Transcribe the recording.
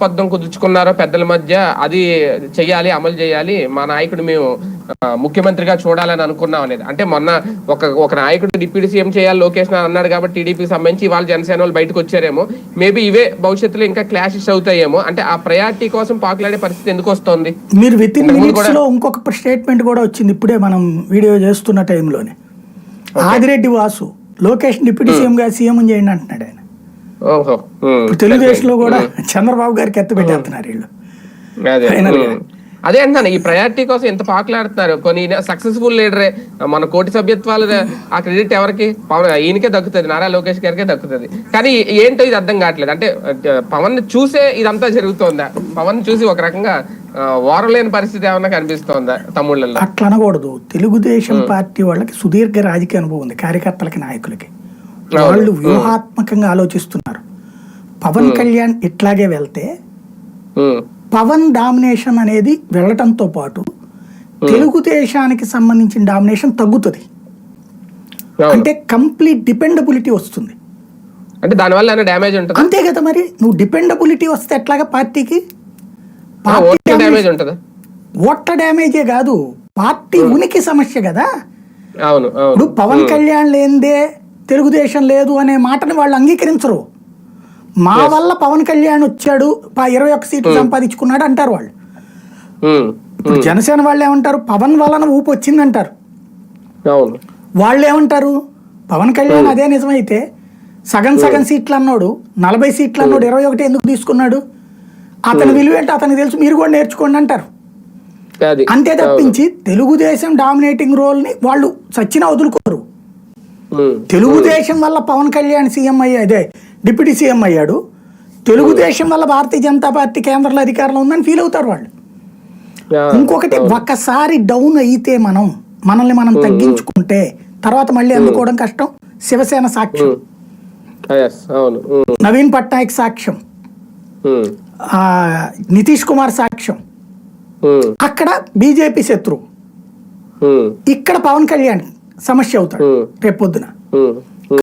ఒప్పందం కుదుర్చుకున్నారో పెద్దల మధ్య అది చెయ్యాలి, అమలు చేయాలి, మా నాయకుడు మేము ముఖ్యమంత్రిగా చూడాలని అనుకున్నాం అనేది. అంటే మొన్న ఒక నాయకుడు డిప్యూటీ సీఎం చేయాలి లోకేష్ అన్నాడు కాబట్టి టీడీపీకి సంబంధించి వాళ్ళ జనసేన వాళ్ళు బయటకు వచ్చారేమో. మేబీ ఇవే భవిష్యత్తులో ఇంకా క్లాషెస్ అవుతాయేమో. అంటే ఆ ప్రయారిటీ కోసం పాకులాడే పరిస్థితి ఎందుకు వస్తుంది? మీరు విత్ ఇన్ మినిట్స్ లో ఇంకొక స్టేట్మెంట్ కూడా వచ్చింది ఇప్పుడే మనం వీడియో చేస్తున్న టైంలోనే. ఆదిరెడ్డి వాసు లోకేష్ డిప్యూటీ సీఎం గా సీఎం చేయండి అంటున్నాడు ఆయన. తెలుగుదేశంలో కూడా చంద్రబాబు గారికి ఎత్త పెట్టేస్తున్నారు వీళ్ళు. అదే అంటున్నాను, ఈ ప్రయారిటీ కోసం ఎంత పాకులాడుతున్నారు. కొన్ని సక్సెస్ఫుల్ లీడరే మన కోటి సభ్యత్వాలు ఆ క్రెడిట్ ఎవరికి? ఈయనకే దక్కుతుంది, నారా లోకేష్ గారికే దక్కుతుంది. కానీ ఏంటో ఇది అర్థం కావట్లేదు. అంటే పవన్ చూసే ఇదంతా జరుగుతోందా? పవన్ చూసి ఒక రకంగా ఓరలేని పరిస్థితి ఏమన్నా కనిపిస్తోందా తమ్ముళ్ళలో? అట్లా అనకూడదు. తెలుగుదేశం పార్టీ వాళ్ళకి సుదీర్ఘ రాజకీయ అనుభవం ఉంది, కార్యకర్తలకి నాయకులకి. వాళ్ళు వ్యూహాత్మకంగా ఆలోచిస్తున్నారు. పవన్ కళ్యాణ్ ఇట్లాగే వెళ్తే పవన్ డామినేషన్ అనేది వెళ్ళటంతో పాటు తెలుగుదేశానికి సంబంధించిన డామినేషన్ తగ్గుతుంది. అంటే కంప్లీట్ డిపెండబిలిటీ వస్తుంది. అంటే దానివల్ల డ్యామేజ్ ఉంటుంది. అంతే కదా, మరి నువ్వు డిపెండబిలిటీ వస్తే ఎట్లాగా పార్టీకి? ఓట్ల డ్యామేజే కాదు, పార్టీ ఉనికి సమస్య కదా. ఇప్పుడు పవన్ కళ్యాణ్ లేనిదే తెలుగుదేశం లేదు అనే మాటని వాళ్ళు అంగీకరించరు. మా వల్ల పవన్ కళ్యాణ్ వచ్చాడు, 21 సీట్లు సంపాదించుకున్నాడు అంటారు వాళ్ళు. ఇప్పుడు జనసేన వాళ్ళు ఏమంటారు? పవన్ వలన ఊపు వచ్చిందంటారు. వాళ్ళు ఏమంటారు? పవన్ కళ్యాణ్ అదే నిజమైతే సగం సీట్లు అన్నాడు, 40 సీట్లు అన్నాడు, 21 ఎందుకు తీసుకున్నాడు? అతని విలువ ఏంటో అతనికి తెలుసు, మీరు కూడా నేర్చుకోండి అంటారు. అంతే తప్పించి తెలుగుదేశం డామినేటింగ్ రోల్ ని వాళ్ళు సచ్చినా వదులుకోరు. తెలుగుదేశం వల్ల పవన్ కళ్యాణ్ సీఎం అయ్యాదే, డిప్యూటీ సీఎం అయ్యాడు, తెలుగుదేశం వల్ల భారతీయ జనతా పార్టీ కేంద్రంలో అధికారంలో ఉందని ఫీల్ అవుతారు వాళ్ళు. ఇంకొకటి, ఒక్కసారి డౌన్ అయితే మనల్ని మనం తగ్గించుకుంటే తర్వాత మళ్ళీ అందుకోవడం కష్టం. శివసేన సాక్ష్యం, నవీన్ పట్నాయక్ సాక్ష్యం, నితీష్ కుమార్ సాక్ష్యం. అక్కడ బీజేపీ శత్రువు, ఇక్కడ పవన్ కళ్యాణ్ సమస్య అవుతాడు రేపొద్దున.